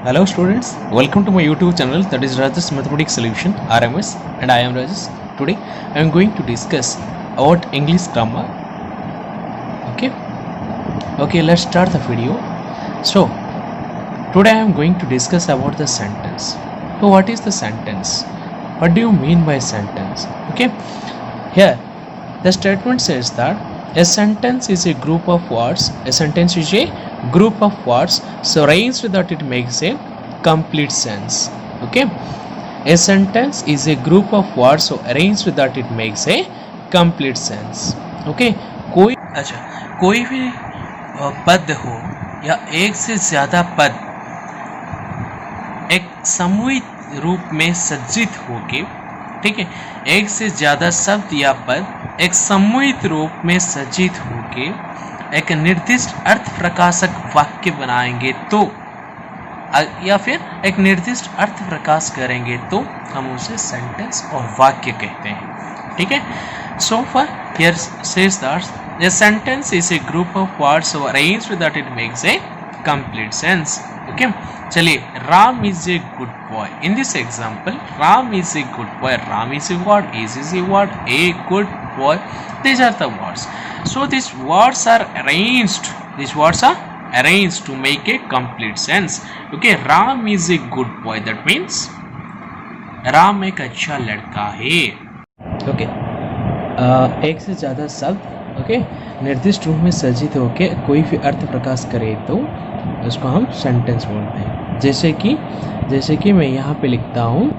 Hello students, welcome to my YouTube channel, that is Rajesh Mathematics Solution RMS, and I am Rajesh. Today I am going to discuss about English grammar. Okay, let's start the video. So today I am going to discuss about the sentence. So what is the sentence? What do you mean by sentence? Okay, here the statement says that a sentence is a group of words. A sentence is a group of words so arranged that it makes a complete sense. Okay, a sentence is a group of words so arranged that it makes a complete sense. Okay, कोई भी पद हो या एक से ज्यादा पद एक समूहित रूप में सज्जित होके, ठीक है, एक से ज्यादा शब्द या पद एक समूहित रूप में सज्जित होके एक निर्दिष्ट अर्थ प्रकाशक वाक्य बनाएंगे तो, या फिर एक निर्दिष्ट अर्थ प्रकाश करेंगे तो हम उसे सेंटेंस और वाक्य कहते हैं. ठीक है. So for here says that a sentence is a group of words so arranged that it makes a complete sense. Okay, चलिए, Ram is a good boy. In this example, Ram is a good boy. Ram is a word, is a word, a good boy. These are the words. So these words are arranged. These words are arranged to make a complete sense. Okay, Ram is a good boy. That means Ram एक अच्छा लड़का है. Okay, एक से ज़्यादा शब्द निर्दिष्ट रूप में सज्जित होकर कोई भी अर्थ प्रकाश करे तो उसको हम सेंटेंस बोलते हैं. जैसे कि मैं यहाँ पे लिखता हूँ,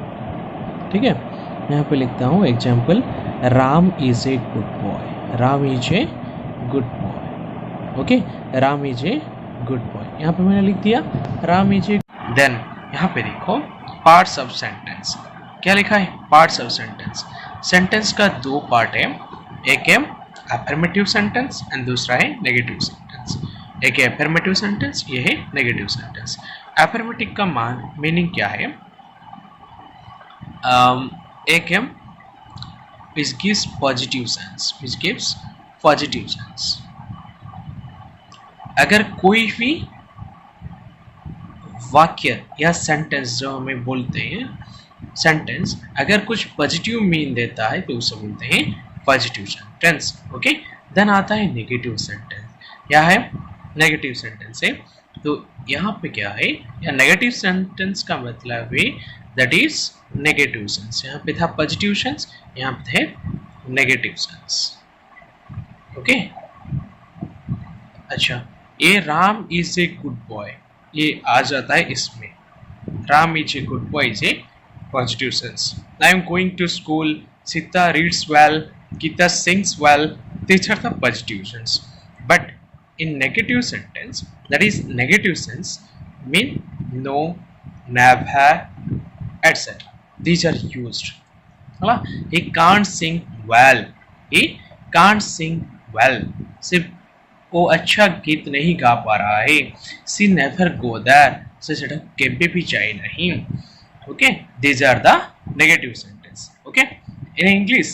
ठीक है, यहाँ पे लिखता हूँ example, Ram is a good boy. Ram is a good boy. Okay, Ram is a good boy. यहाँ पे मैंने लिख दिया राम इज ए. देन यहाँ पे देखो पार्ट्स ऑफ सेंटेंस. क्या लिखा है? Parts of sentence. सेंटेंस का दो पार्ट है, एक है अफर्मेटिव सेंटेंस एंड दूसरा है नेगेटिव सेंटेंस. एक है अफर्मेटिव सेंटेंस, ये है नेगेटिव सेंटेंस. अफर्मेटिव का मीनिंग क्या है? एक है which gives positive sense, which gives positive sense. अगर कोई भी वाक्य या सेंटेंस जो हमें बोलते हैं सेंटेंस अगर कुछ पॉजिटिव मीन देता है तो उसे बोलते हैं पॉजिटिव सेंटेंस. ओके, देन आता है नेगेटिव सेंटेंस. क्या है? नेगेटिव सेंटेंस है. तो यहाँ पे क्या है? या नेगेटिव सेंटेंस का मतलब है दैट इज नेगेटिव सेंस. यहाँ पे था पॉजिटिव सेंस, यहाँ पे थे नेगेटिव सेंस. ओके, अच्छा, ये Ram is a good boy, ये आ जाता है इसमें. Ram is a good boy is a positive sense. I am going to school, Sita reads well, Gita sings well. These are the positive sense. But in negative sentence, that is negative sense, mean no, never, etc. These are used. He can't sing well. He can't sing well. सिर्फ वो अच्छा गीत नहीं गा पा रहा है. She never go there. से सड़क कभी भी जाए नहीं. Okay, these are the negative sentence. Okay. In English,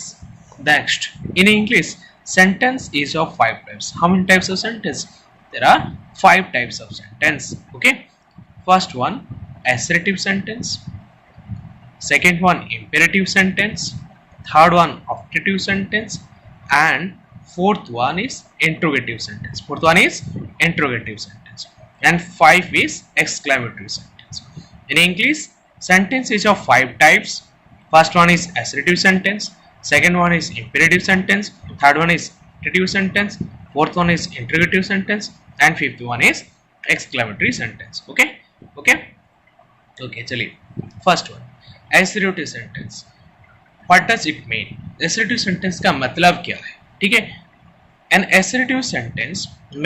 next, in English, sentence is of 5 types. How many types of sentence? There are 5 types of sentence. Okay, first one, assertive sentence. Second one, imperative sentence. Third one, optative sentence. And fourth one is interrogative sentence. Fourth one is interrogative sentence. And 5 is exclamatory sentence. In English, sentence is of 5 types. First one is assertive sentence, second one is imperative sentence, third one is optative sentence, fourth one is interrogative sentence, and fifth one is exclamatory sentence. Okay, चलिए, first one, assertive sentence. What does it mean? Assertive sentence का मतलब क्या है? ठीक है, an assertive sentence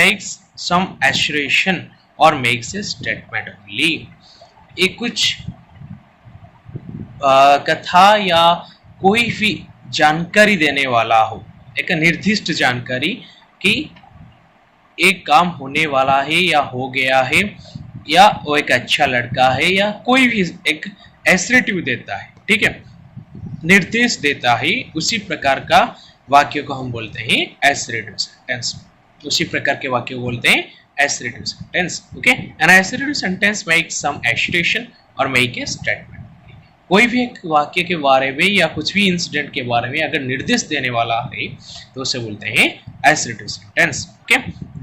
makes some assertion or makes a statement only. ये कुछ कथा या कोई भी जानकारी देने वाला हो, एक निर्दिष्ट जानकारी कि एक काम होने वाला है या हो गया है, या वो एक अच्छा लड़का है, या कोई भी एक एसरेटिव देता है, ठीक है, निर्देश देता है, उसी प्रकार का वाक्य को हम बोलते हैं एसरेटिव सेंटेंस. उसी प्रकार के वाक्य को बोलते हैं assertive sentence. Okay, an assertive sentence makes some assertion or make a statement. कोई भी एक वाक्य के बारे में या कुछ भी इंसिडेंट के बारे में अगर निर्देश देने वाला है तो उसे बोलते हैं assertive sentence. Okay,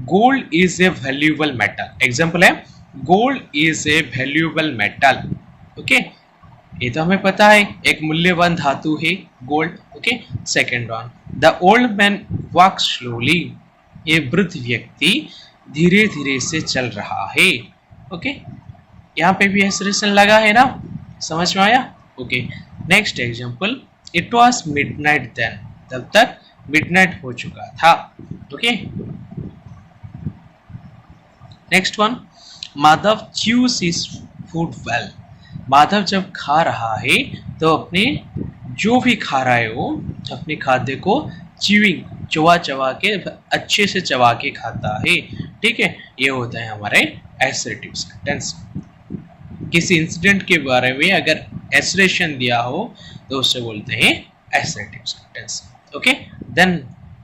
gold is a valuable metal. Example है gold is a valuable metal. Okay, ये तो हमें पता है एक मूल्यवान धातु है gold. Okay, second one, the old man walk slowly. ये वृद्ध व्यक्ति धीरे धीरे से चल रहा है. ओके, यहाँ पे भी एसरेशन लगा है ना, समझ में आया. Okay, next example, it was midnight then. तब तक मिडनाइट हो चुका था. Okay, next one, Madhav chews his food well. Madhav जब खा रहा है तो अपने जो भी खा रहा है वो अपने खाद्य को च्यूइंग चबा चबा के अच्छे से चबा के खाता है. ठीक है, ये होता है हमारे एसरेटिव सेंटेंस. किसी इंसिडेंट के बारे में अगर एसरेशन दिया हो तो उसे बोलते हैं assertive sentence. Okay, then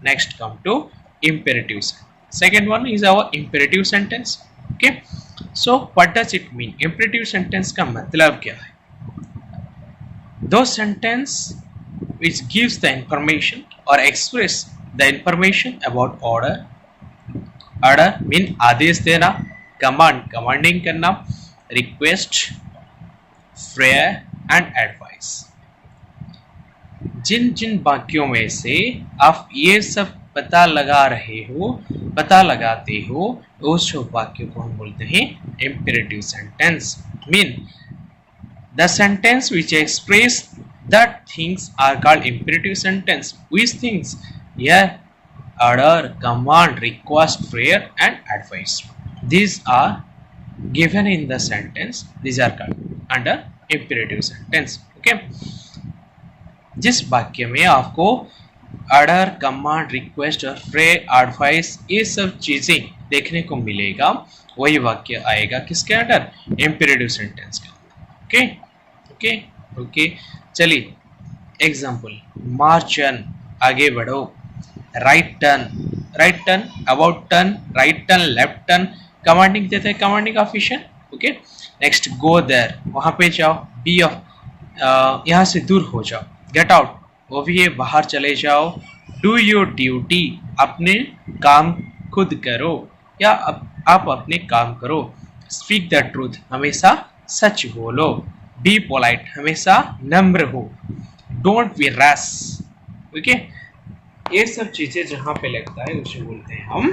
next come to imperative sentence. Second one is our imperative sentence. Okay, so what does it mean? Imperative sentence का मतलब क्या है? Those sentence which gives the information or express the information about order. Order mean आदेश देना, command commanding करना, request, prayer and advice. जिन जिन वाक्यों में से आप ये सब पता लगाते हो उस वाक्य को हम बोलते हैं imperative sentence. Mean the sentence which express that things are called imperative sentence. Which things? Yeah, order, command, request, prayer and advice. These are given in the sentence. These are called under imperative sentence. Okay, जिस वाक्य में आपको order, command, request और prayer, advice ये सब चीजें देखने को मिलेगा वही वाक्य आएगा किसके अंडर? इंपेरेटिव सेंटेंस के. ओके ओके ओके, चलिए एग्जाम्पल, मार्च ऑन आगे बढ़ो, right turn, about turn, right turn, left turn, commanding देते हैं commanding official. Okay, next go there, वहां पे जाओ, बी ऑफ यहाँ से दूर हो जाओ, गेट आउट वो भी है बाहर चले जाओ, डू योर ड्यूटी अपने काम खुद करो या आप अपने काम करो, स्पीक द ट्रूथ हमेशा सच बोलो, बी पोलाइट हमेशा नम्र हो, डोंट बी रैश. ओके, ये सब चीजें जहां पे लगता है उसे बोलते हैं हम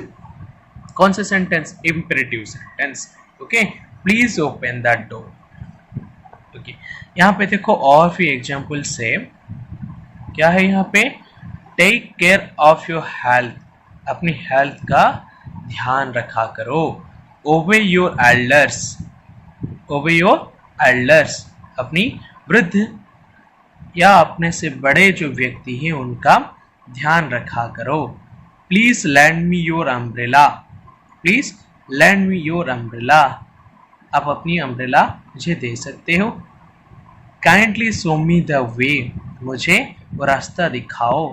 कौन सा sentence? Imperative sentence. Okay, please open the door. Okay, यहाँ पे देखो और भी एग्जांपल्स है. क्या है यहाँ पे? Take care of your health, अपनी हेल्थ का ध्यान रखा करो, ओबे योर एल्डर्स, अपनी वृद्ध या अपने से बड़े जो व्यक्ति हैं उनका ध्यान रखा करो. Please land me your umbrella, आप अपनी अम्ब्रेला मुझे दे सकते हो. Kindly show me the way, मुझे वो रास्ता दिखाओ.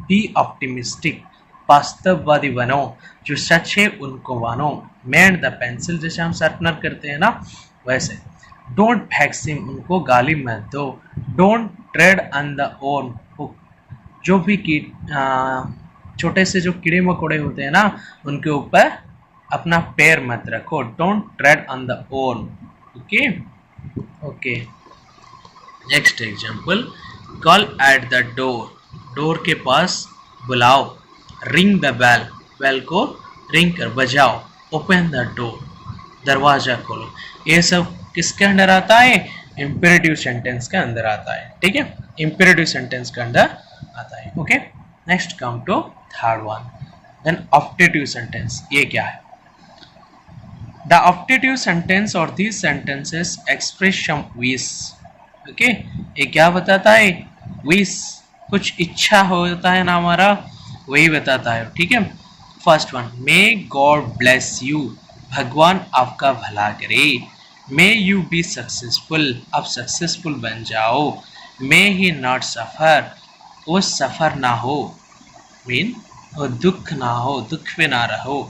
बी ऑप्टिमिस्टिक, वास्तववादी बनो, जो सच है उनको मानो. मैंड द पेंसिल, जैसे हम शार्पनर करते हैं ना वैसे. डोंट फैक्स हिम, उनको गाली मत दो. Don't trade on the own hook, जो भी छोटे से जो कीड़े मकोड़े होते हैं ना उनके ऊपर अपना पैर मत रखो. Don't trade on the own. Okay okay, next example, call at the door, door के पास बुलाओ. रिंग द बेल, बेल को रिंग कर बजाओ. ओपन द डोर, दरवाजा खोलो. ये सब किसके अंदर आता है? इंपेरेटिव सेंटेंस के अंदर आता है. ठीक है, इंपेरेटिव सेंटेंस के अंदर आता है. Okay, next come to third one, then optative sentence. ये क्या है? द ऑप्टेटिव सेंटेंस और these sentences express some wish. Okay, ये क्या बताता है? विश, कुछ इच्छा होता है ना हमारा, वही बताता है. ठीक है, first one, may God bless you, भगवान आपका भला करे. मे यू बी सक्सेसफुल, आप सक्सेसफुल बन जाओ. मे ही नॉट सफर, वो सफर ना हो, मीन वो दुख ना हो, दुख में ना रहो.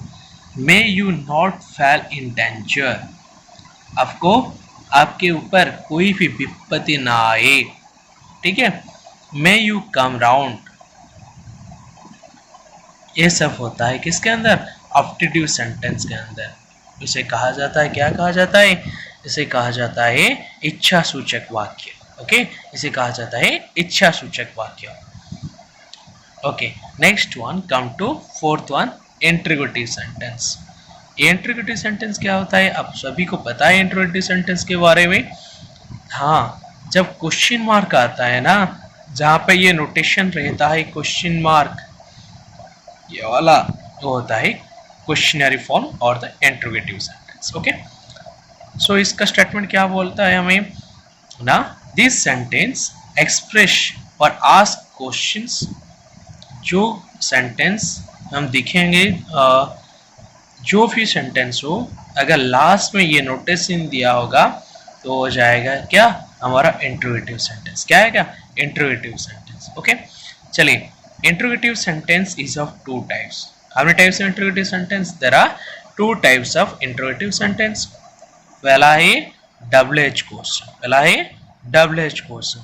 May you not fail in danger, आपको आपके ऊपर कोई भी विपत्ति ना आए, ठीक है। मे यू कम राउंड, ये सब होता है किसके अंदर, ऑप्टेटिव सेंटेंस के अंदर। इसे कहा जाता है, क्या कहा जाता है, इसे कहा जाता है इच्छा सूचक वाक्य। ओके, इसे कहा जाता है इच्छा सूचक वाक्य। Okay, next one, come to fourth one, interrogative sentence. Interrogative sentence क्या होता है, आप सभी को पता है इंटरोगेटिव सेंटेंस के बारे में। हाँ, जब क्वेश्चन मार्क आता है ना, जहाँ पे ये नोटेशन रहता है क्वेश्चन मार्क, ये वाला वो होता है क्वेश्चनरी फॉर्म और द इंटरोगेटिव सेंटेंस। ओके, सो इसका स्टेटमेंट क्या बोलता है हमें ना, दिस सेंटेंस एक्सप्रेस और आस्क क्वेश्चंस। जो सेंटेंस हम दिखेंगे, जो भी सेंटेंस हो, अगर लास्ट में ये नोटेशन दिया होगा तो हो जाएगा क्या, हमारा इंटरोगेटिव सेंटेंस। क्या है, क्या इंटरोगेटिव सेंटेंस। ओके, चलिए, interrogative sentence is of two types. How many types of interrogative sentence? There are two types of interrogative sentence. पहला है WH question, पहला है WH question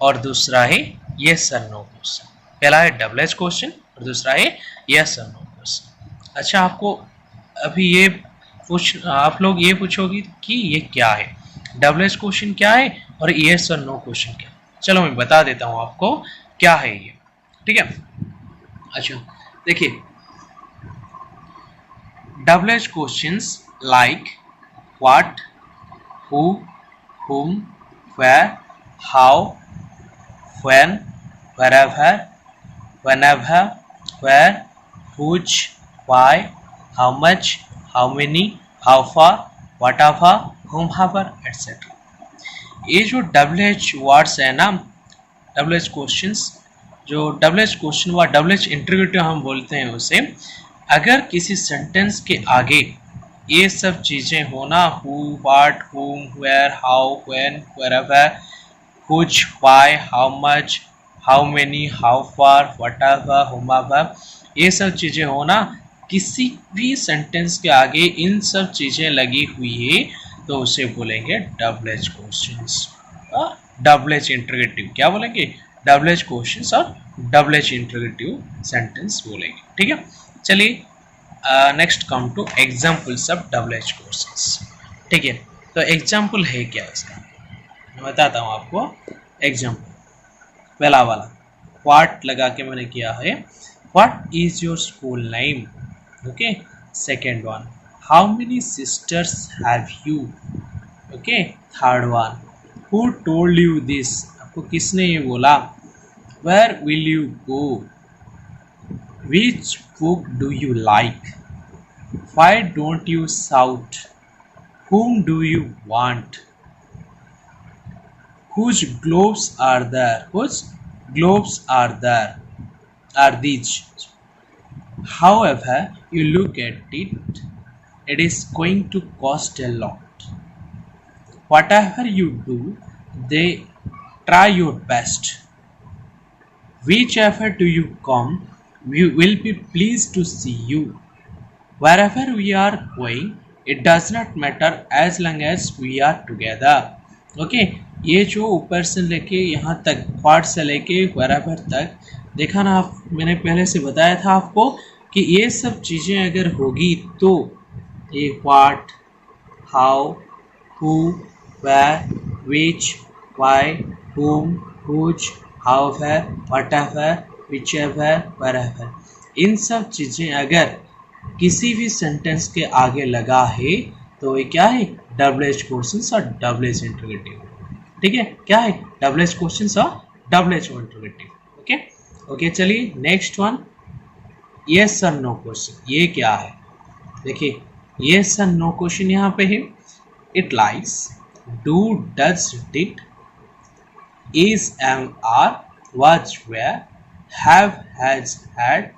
और दूसरा है yes or no question। पहला है WH question और दूसरा है yes or no question। अच्छा, आपको अभी ये आप लोग ये पूछोगे कि ये क्या है, WH question क्या है और yes और no question क्या है। चलो मैं बता देता हूँ आपको क्या है ये, ठीक है। अच्छा, देखिए, WH questions like what, who, whom, where, how, when, wherever, whenever, where, which, why, how much, how many, how far, whatever, whomever, etc. ये जो WH वर्ड्स है ना, WH क्वेश्चंस, जो WH क्वेश्चन व WH इंटरोगेटिव हम बोलते हैं उसे, अगर किसी सेंटेंस के आगे ये सब चीज़ें होना, who, what, whom, where, how, when, wherever, which, why, how much, how many, how far, whatever, whomever, ये सब चीज़ें होना, किसी भी सेंटेंस के आगे इन सब चीज़ें लगी हुई है तो उसे बोलेंगे WH क्वेश्चंस, WH इंटरोगेटिव। क्या बोलेंगे, WH क्वेश्चंस और WH इंटरोगेटिव सेंटेंस बोलेंगे, ठीक है। चलिए, next come two examples of WH questions, ठीक है। तो एग्जाम्पल है क्या इसका, मैं बताता हूँ आपको। एग्जाम्पल पहला वाला व्हाट लगा के मैंने किया है, what is your school name. Okay, second one, how many sisters have you. Okay, third one, who told you this, आपको किसने ये बोला। Where will you go? Which book do you like? Why don't you shout? Whom do you want? Whose globes are there? Whose globes are there? Are these? However you look at it, it is going to cost a lot. Whatever you do, they try your best. Whichever do you come, we will be pleased to see you. Wherever we are going, it does not matter as long as we are together. Okay, ये जो ऊपर से लेके यहाँ तक, what से लेके wherever तक, देखा ना आप, मैंने पहले से बताया था आपको कि ये सब चीज़ें अगर होगी तो ये what, how, who, where, which, why, whom, whose, however, whatever, whichever, wherever, इन सब चीज़ें अगर किसी भी सेंटेंस के आगे लगा है तो ये क्या है, WH क्वेश्चंस और WH इंटरोगेटिव, ठीक है। क्या है, WH क्वेश्चंस और WH इंटरोगेटिव। ओके ओके, चलिए नेक्स्ट वन, यस और नो क्वेश्चन। ये क्या है, देखिए, यस और नो क्वेश्चन यहाँ पे है। It likes, do, does, did, is, am, are, was, were, have, has, had,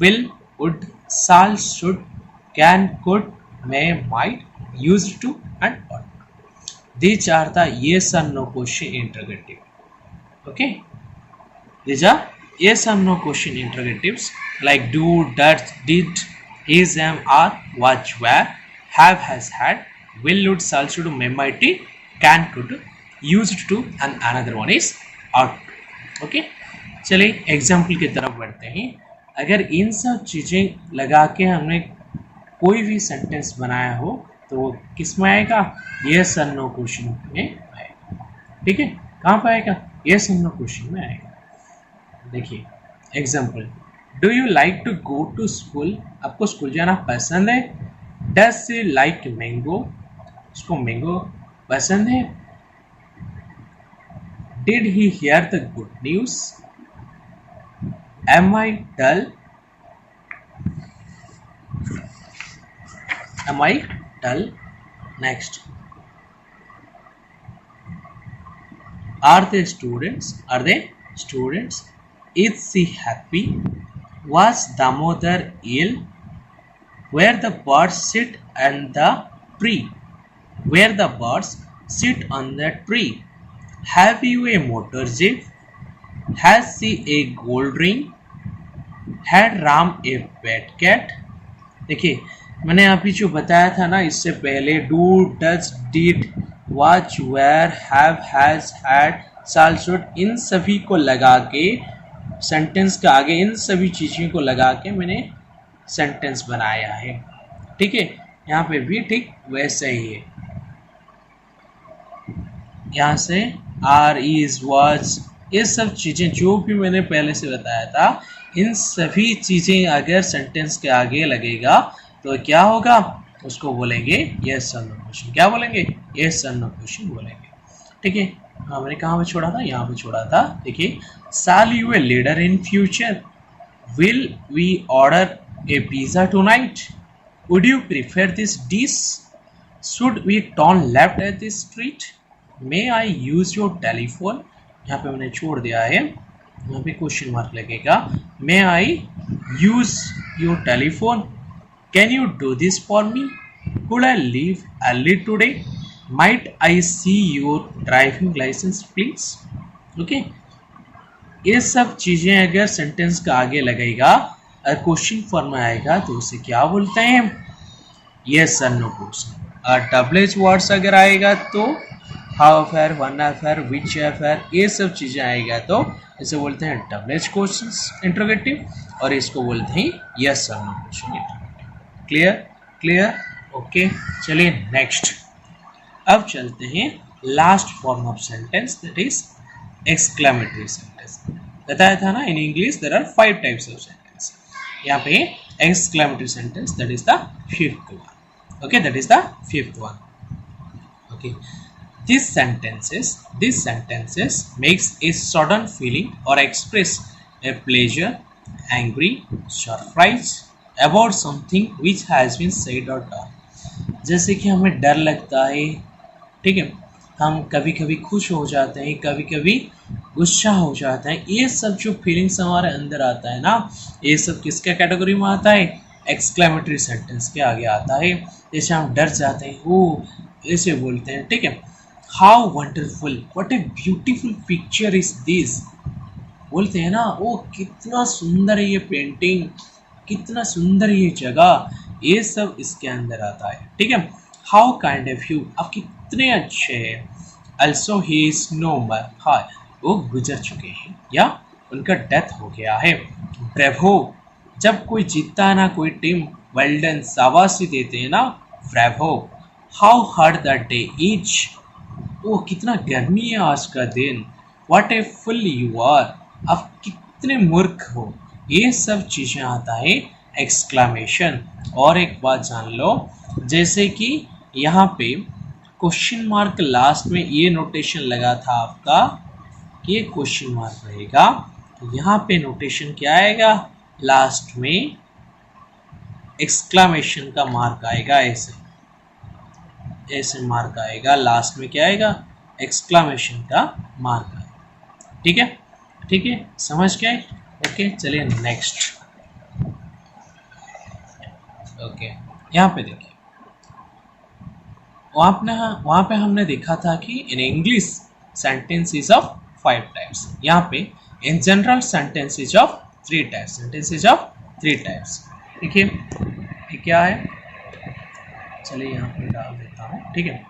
will, would, shall, should, can, could, may, might, used to, and ought. These are the yes or no question interrogative. Okay, these are yes or no question interrogatives like do, does, did, is, am, are, was, were, have, has, had, will, would, shall, should, may, might, can, could, used to, and another one is ought to. Okay, चलिए example की तरफ बढ़ते हैं. अगर इन सब चीज़ें लगा के हमने कोई भी सेंटेंस बनाया हो तो वो किस में आएगा? यस और नो क्वेश्चन में आएगा. ठीक है, कहाँ पर आएगा? यस और नो क्वेश्चन में आएगा. देखिए example, do you like to go to school? आपको स्कूल जाना पसंद है? Does she like mango? उसको मैंगो पसंद है? Did he hear the good news? Am I dull? Am I dull? Next, are they students? Are they students? Is she happy? Was Damodar ill? Where the birds sit on the tree? Where the birds sit on the tree? Have you a motor jeep? Has she a gold ring? Had Ram a pet cat? देखिए मैंने अभी जो बताया था ना इससे पहले, do, does, did, was, were, have, has, had, shall, should, इन सभी को लगा के सेंटेंस के आगे इन सभी चीज़ों को लगा के मैंने सेंटेंस बनाया है. ठीक है, यहाँ पे भी ठीक वैसे ही है. यहाँ से आर, इज, वाज, ये सब चीज़ें जो भी मैंने पहले से बताया था, इन सभी चीज़ें अगर सेंटेंस के आगे लगेगा तो क्या होगा? उसको बोलेंगे यस और नो क्वेश्चन. क्या बोलेंगे? यस और नो क्वेश्चन बोलेंगे. ठीक है, हाँ मैंने कहाँ पे छोड़ा था? यहाँ पे छोड़ा था. देखिए, shall you a leader in future? Will we order a pizza tonight? Would you prefer this dish? Should we turn left at this street? May I use your telephone? यहाँ पे मैंने छोड़ दिया है, यहाँ पे क्वेश्चन मार्क लगेगा. May I use your telephone? Can you do this for me? Could I leave early today? Might I see your driving license please? Okay, ये सब चीज़ें अगर सेंटेंस का आगे लगेगा और क्वेश्चन फॉर्म में आएगा तो उसे क्या बोलते हैं? यस और नो क्वेश्चन. और डबल एच वर्ड्स अगर आएगा तो how affair, one affair, which affair, ये सब चीज़ें आएगा तो इसे बोलते हैं डबल एच क्वेश्चन इंट्रोगेटिव, और इसको बोलते हैं यस और no question interrogative. Clear? Clear? Okay, चलिए नेक्स्ट. अब चलते हैं last form of sentence, that is exclamatory sentence. बताया था ना in English there are 5 types of sentence. यहाँ पे exclamatory sentence that is the 5th one. Okay, that is the 5th one. Okay, these sentences makes a sudden feeling or express a pleasure, angry, surprise about something which has been said or done. जैसे कि हमें डर लगता है, ठीक है, हम कभी कभी खुश हो जाते हैं, कभी कभी गुस्सा हो जाता है. ये सब जो फीलिंग्स हमारे अंदर आता है ना, ये सब किसके कैटेगरी में आता है? एक्सक्लेमेटरी सेंटेंस के आगे आता है. जैसे हम डर जाते हैं, वो ऐसे बोलते हैं. ठीक है, how wonderful, what a beautiful picture is this, बोलते हैं ना. वो कितना सुंदर है ये पेंटिंग, कितना सुंदर ये जगह, ये सब इसके अंदर आता है. ठीक है, हाउ काइंड ऑफ यू, आप कितने अच्छे हैं. अल्सो ही इज नो मोर, हाँ वो गुजर चुके हैं या उनका डेथ हो गया है. ब्रेवो, जब कोई जीतता है ना कोई टीम, वेल डन, शाबाशी देते हैं ना, bravo. How hard the day is, वो कितना गर्मी है आज का दिन. What a fool you are, आप कितने मूर्ख हो. ये सब चीज़ें आता है एक्सक्लामेशन. और एक बात जान लो, जैसे कि यहाँ पे क्वेश्चन मार्क लास्ट में ये नोटेशन लगा था आपका कि ये क्वेश्चन मार्क रहेगा, तो यहाँ पे नोटेशन क्या आएगा? लास्ट में एक्सक्लामेशन का मार्क आएगा. ऐसे ऐसे मार्क आएगा. लास्ट में क्या आएगा? एक्सक्लामेशन का मार्क आएगा. ठीक है, ठीक है, समझ गए? ओके, चलिए नेक्स्ट. ओके, यहाँ पे देखिए, वहाँ पे हमने देखा था कि in English sentences of 5 types. यहाँ पे in general sentences of 3 types. Sentences of 3 types. देखिए, ये क्या है, चलिए यहाँ पे डाल देता हूँ, ठीक है।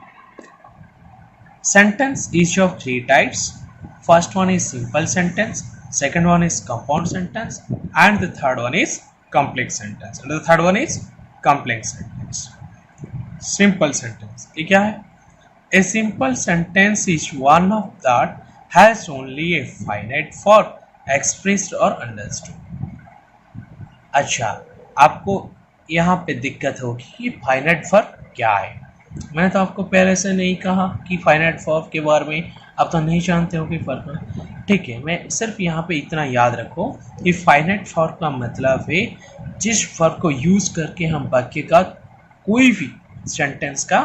Sentence is of three types. First one is simple sentence, second one is compound sentence, and the third one is complex sentence. And the third one is complex sentence. Simple sentence ये क्या है? A simple sentence is one of that has only a finite form expressed or understood. अच्छा, आपको यहाँ पे दिक्कत होगी कि फाइनाइट फॉर्म क्या है। मैंने तो आपको पहले से नहीं कहा कि फाइनाइट फॉर्म के बारे में आप तो नहीं जानते हो कि फर्क है, ठीक है। मैं सिर्फ यहाँ पे इतना याद रखो कि फाइनाइट फॉर्म का मतलब है जिस फॉर्म को यूज़ करके हम वाक्य का कोई भी सेंटेंस का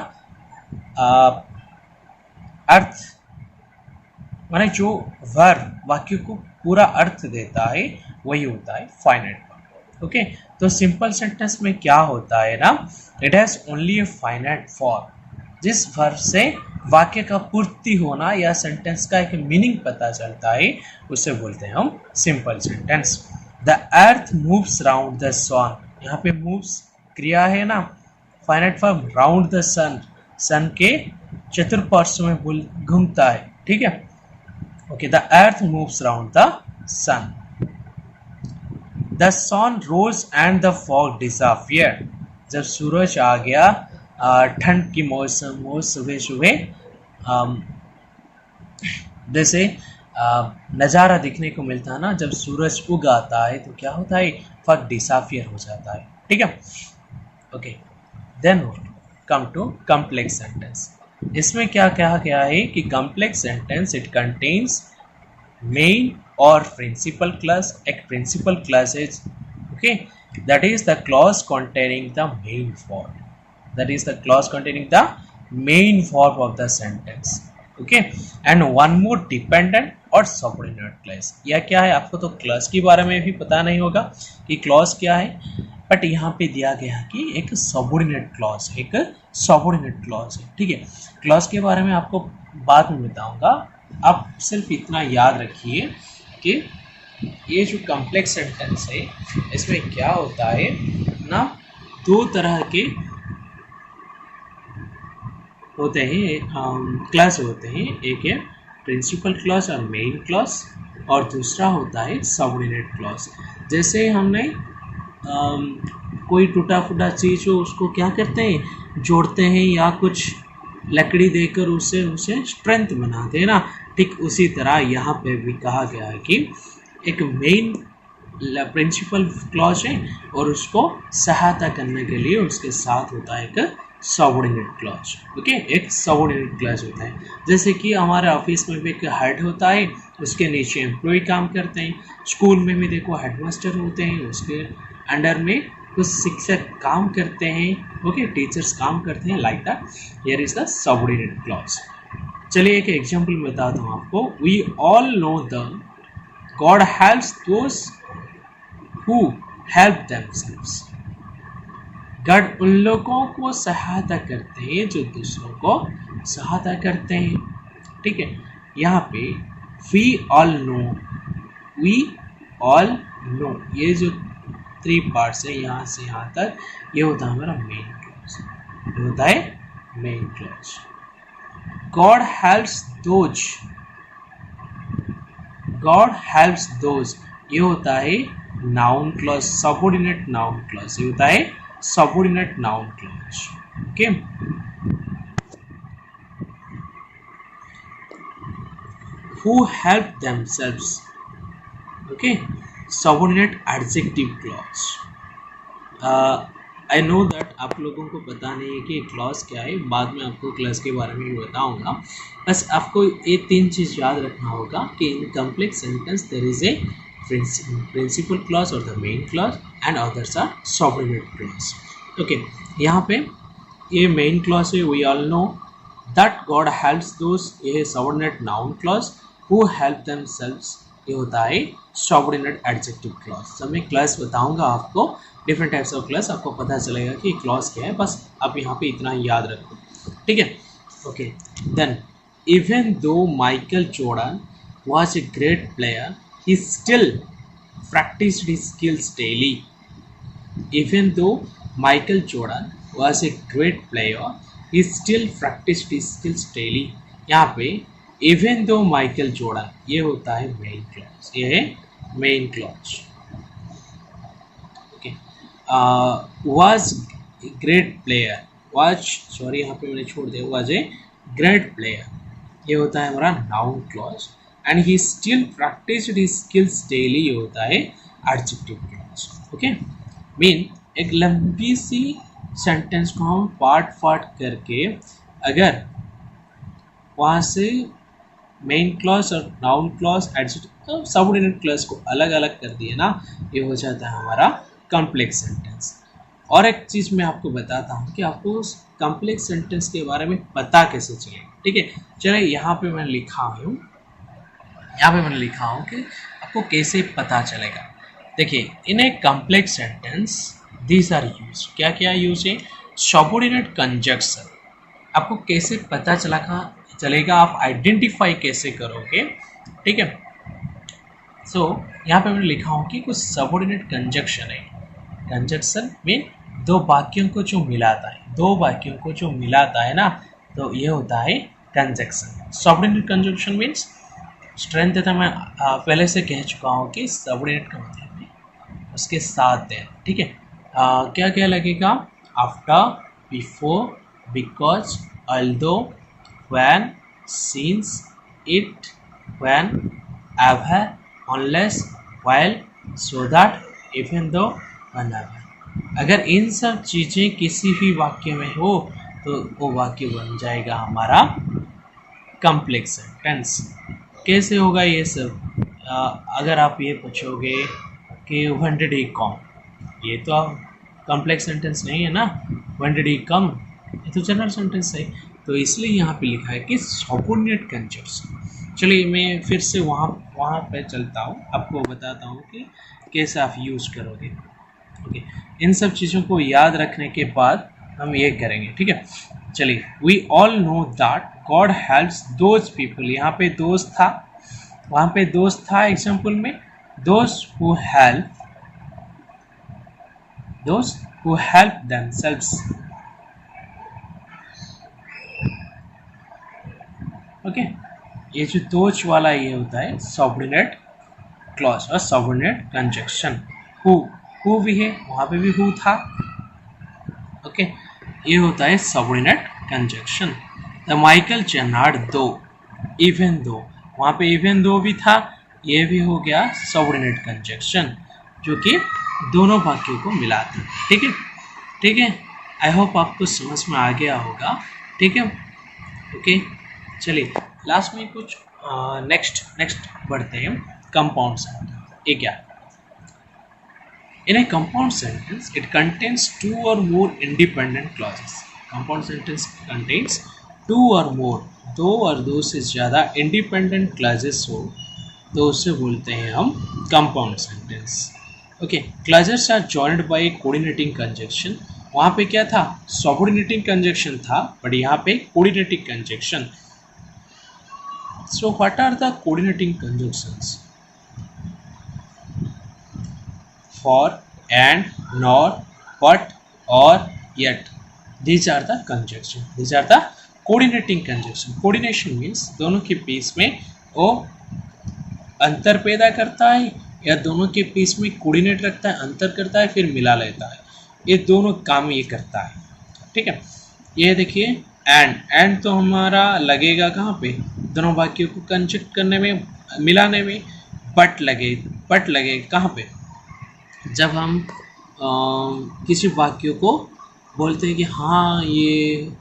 अर्थ, माने जो वर्ब वाक्य को पूरा अर्थ देता है वही होता है फाइनाइट फॉर्म। ओके, तो सिंपल सेंटेंस में क्या होता है ना, it has only a finite form, जिस वर्ब से वाक्य का पूर्ति होना या सेंटेंस का एक मीनिंग पता चलता है उसे बोलते हैं हम simple sentence. The earth moves round the sun, यहाँ पे मूव्स क्रिया है ना, finite form round the sun, sun के चतुर्पार्श्व में घूमता है, ठीक है। Okay, the earth moves round the sun. The sun rose and the fog disappeared, जब सूरज आ गया, ठंड की मौसम हो, सुबह सुबह जैसे नज़ारा दिखने को मिलता है ना, जब सूरज उग आता है तो क्या होता है, फॉग डिसअपियर हो जाता है, ठीक है। Okay, then come to complex sentence. इसमें क्या कहा गया है कि complex sentence it contains main और प्रिंसिपल क्लॉज। एक प्रिंसिपल क्लॉज है, okay, that is the clause containing the main form, that is the clause containing the main form of the sentence, okay, and one more dependent और subordinate clause। यह क्या है, आपको तो clause के बारे में भी पता नहीं होगा कि क्लॉज क्या है, बट यहाँ पे दिया गया है कि एक सबॉर्डिनेट क्लॉज, एक सबॉर्डिनेट क्लॉज है, ठीक है। क्लॉज के बारे में आपको बाद में बताऊंगा, आप सिर्फ इतना याद रखिए कि ये जो कॉम्प्लेक्स सेंटेंस है इसमें क्या होता है ना, दो तरह के होते हैं, क्लॉज होते हैं, एक है प्रिंसिपल क्लॉज और मेन क्लॉज, और दूसरा होता है सबऑर्डिनेट क्लॉज। जैसे हमने कोई टूटा फूटा चीज़ हो उसको क्या करते हैं, जोड़ते हैं या कुछ लकड़ी देकर उसे स्ट्रेंथ बनाते हैं ना, ठीक उसी तरह यहाँ पे भी कहा गया है कि एक मेन प्रिंसिपल क्लॉज है और उसको सहायता करने के लिए उसके साथ होता है एक सबऑर्डिनेट क्लॉज, ओके, एक सबऑर्डिनेट क्लॉज होता है। जैसे कि हमारे ऑफिस में भी एक हेड होता है, उसके नीचे एम्प्लॉय काम करते हैं, स्कूल में भी देखो हेडमास्टर होते हैं, उसके अंडर में कुछ शिक्षक काम करते हैं, ओके, टीचर्स काम करते हैं, like that here is the subordinate clause. चलिए एक एग्जांपल बताता हूँ आपको। We all know the God helps those who help themselves। God उन लोगों को सहायता करते हैं जो दूसरों को सहायता करते हैं, ठीक है। यहाँ पे we all know, we all know, ये जो 3 पार्ट्स है यहाँ से यहाँ तक, ये होता है हमारा मेन क्लॉज, ये होता है main clause. God helps those, God helps those, ये होता है noun clause, subordinate noun clause, ये होता है subordinate noun clause, okay. Who help themselves, okay, subordinate adjective clause। I know that आप लोगों को पता नहीं है कि क्लॉज क्या है, बाद में आपको क्लॉज के बारे में भी बताऊंगा। बस आपको ये 3 चीज़ याद रखना होगा कि in complex sentence there is a principal clause और the main clause and others are subordinate clause, okay. यहाँ पे ये मेन क्लॉज है, we all know that God helps those, ये है subordinate noun clause. Who help themselves, ये होता है सबऑर्डिनेट एडजेक्टिव क्लॉज। जब मैं क्लॉज बताऊंगा आपको, डिफरेंट टाइप्स ऑफ क्लॉज, आपको पता चलेगा कि क्लॉज क्या है, बस आप यहाँ पे इतना याद रखो, ठीक है, okay. Then even though Michael Jordan was a great player, he still practiced his skills daily। Even though Michael Jordan was a great player, he still practised his skills daily. यहाँ पे इवन दो माइकल जॉर्डन, ये होता है main clause, ये है main clause. Okay, was great player, was, sorry यहाँ पे मैंने छोड़ दिया, वॉज ए ग्रेट प्लेयर, ये होता है हमारा noun clause. And he still practised his skills daily, ये होता है एडजेक्टिव क्लॉज। ओके, मीन एक लंबी सी सेंटेंस को हम पार्ट करके अगर वहाँ से मेन क्लॉज और noun clause adjective subordinate clause को अलग अलग कर दिए ना, ये हो जाता है हमारा कॉम्प्लेक्स सेंटेंस। और एक चीज़ मैं आपको बताता हूँ कि आपको उस कॉम्प्लेक्स सेंटेंस के बारे में पता कैसे चलेगा। ठीक है, चलिए यहाँ पे मैंने लिखा हूँ कि आपको कैसे पता चलेगा। देखिए, in a complex sentence these are use, क्या क्या यूज है, सबऑर्डिनेट कंजक्शन। आपको कैसे पता चलेगा, आप आइडेंटिफाई कैसे करोगे। ठीक है, सो यहाँ पे मैंने लिखा हूँ कि कुछ सबऑर्डिनेट कंजक्शन है। कंजक्शन मीन दो वाक्यों को जो मिलाता है ना, तो ये होता है conjunction. Subordinate conjunction means strength है, तो मैं पहले से कह चुका हूँ कि सबऑर्डिनेट का मतलब है उसके साथ है। ठीक है, क्या क्या लगेगा, after, before, because, although, when, since, it, when, ever, unless, while, so that, even though, whenever. अगर इन सब चीज़ें किसी भी वाक्य में हो तो वो वाक्य बन जाएगा हमारा कॉम्प्लेक्स सेंटेंस। कैसे होगा ये सब, अगर आप ये पूछोगे कि व्हेन डिड ही कम, ये तो आप कॉम्प्लेक्स सेंटेंस नहीं है ना, व्हेन डिड ही कम ये तो जनरल सेंटेंस है, तो इसलिए यहाँ पे लिखा है कि सबऑर्डिनेट कंजक्शन। चलिए मैं फिर से वहाँ पे चलता हूँ, आपको बताता हूँ कि कैसे आप यूज़ करोगे। ओके, इन सब चीज़ों को याद रखने के बाद हम ये करेंगे। ठीक है, चलिए, we all know that God helps those people, यहाँ पे दोस्त था, वहाँ पे दोस्त था एग्जाम्पल में, those who help themselves। Okay, ये जो दोज वाला ये होता है सबऑर्डिनेट क्लॉज और सबऑर्डिनेट कंजक्शन। हु भी है, वहाँ पे भी हु था। ओके, ये होता है सबऑर्डिनेट कंजक्शन। द माइकल चेनार्ड दो, इवन दो, वहाँ पे इवन दो भी था, ये भी हो गया सबऑर्डिनेट कंजक्शन जो कि दोनों वाक्यों को मिलाता है। ठीक है, आई होप आपको समझ में आ गया होगा। ठीक है, ओके, चलिए लास्ट में कुछ नेक्स्ट बढ़ते हैं, कंपाउंड सेंटेंस। ये क्या, in a compound sentence it contains two or more independent clauses। compound sentence contains two or more, दो और दो से ज़्यादा इंडिपेंडेंट क्लॉजेस हो तो उसे बोलते हैं हम compound sentence. Okay, clauses are joined by coordinating conjunction. वहाँ पे क्या था, सबऑर्डिनेटिंग कंजक्शन था, बट यहाँ पे coordinating conjunction. So what are the coordinating conjunctions? for, and, nor, but, or, yet. These are the conjunction. These are the coordinating conjunction. Coordination means दोनों के बीच में वो अंतर पैदा करता है या दोनों के बीच में कोऑर्डिनेट रखता है, अंतर करता है, फिर मिला लेता है। ये दोनों काम ये करता है। ठीक है, ये देखिए एंड तो हमारा लगेगा कहाँ पे, दोनों वाक्यों को कंजक्ट करने में, मिलाने में। बट लगे कहाँ पे, जब हम किसी वाक्य को बोलते हैं कि हाँ ये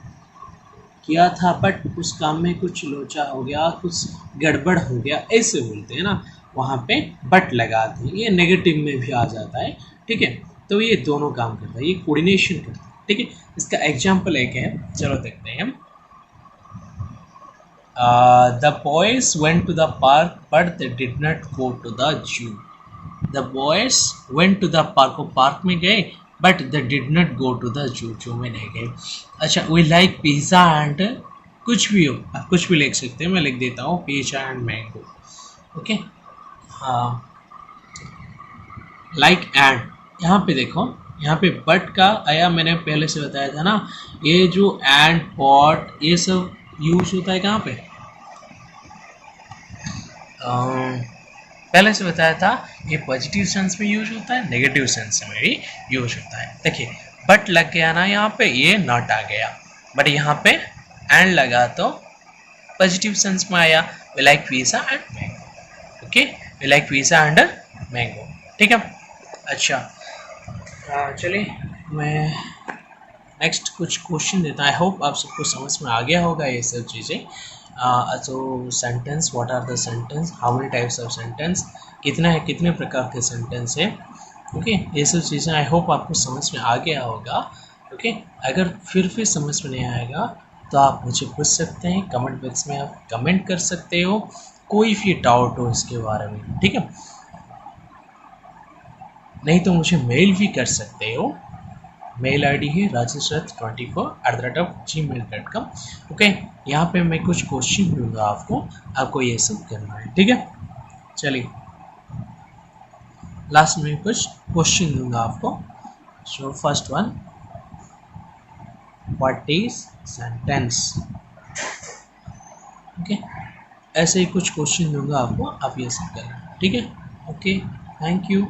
किया था बट उस काम में कुछ लोचा हो गया, कुछ गड़बड़ हो गया, ऐसे बोलते हैं ना, वहाँ पे बट लगाते हैं। ये नेगेटिव में भी आ जाता है। ठीक है, तो ये दोनों काम करता है, ये कोऑर्डिनेशन करता है। ठीक है, इसका एग्जाम्पल एक है, चलो देखते हैं। The boys went to the park but they did not go to the zoo. The boys went to the park, वो पार्क में गए but they did not go to the zoo, जो में नहीं गए। अच्छा, we like pizza and कुछ भी हो, आप कुछ भी लिख सकते हैं, मैं लिख देता हूँ pizza and mango। ओके, हाँ, like and, यहाँ पे देखो यहाँ पे बट का आया, मैंने पहले से बताया था ना, ये जो एंड बॉट ये सब यूज होता है कहाँ पे, पहले से बताया था, ये पॉजिटिव सेंस में यूज होता है, नेगेटिव सेंस में भी यूज होता है। देखिए बट लग गया ना यहाँ पे, ये नॉट आ गया, बट यहाँ पे एंड लगा तो पॉजिटिव सेंस में आया, we like pizza and mango. Okay, we like pizza and mango. ठीक है, अच्छा चलिए मैं नेक्स्ट कुछ क्वेश्चन देता है। आई होप आप सबको समझ में आ गया होगा ये सब चीज़ें। तो sentence, what are the sentence, how many types of sentence, कितने प्रकार के सेंटेंस है। ओके, ये सब चीज़ें आई होप आपको समझ में आ गया होगा। ओके, अगर फिर समझ में नहीं आएगा तो आप मुझे पूछ सकते हैं, कमेंट बॉक्स में आप कमेंट कर सकते हो, कोई भी डाउट हो इसके बारे में। ठीक है, नहीं तो मुझे मेल भी कर सकते हो। मेल आईडी है rajeshrath24@gmail.com। ओके, यहाँ पे मैं कुछ क्वेश्चन दूंगा आपको ये सब करना है। ठीक है, चलिए लास्ट में कुछ क्वेश्चन दूंगा आपको। So first one, what is sentence. Okay, ऐसे ही कुछ क्वेश्चन दूंगा आपको, आप ये सब करना। ठीक है, ओके, थैंक यू।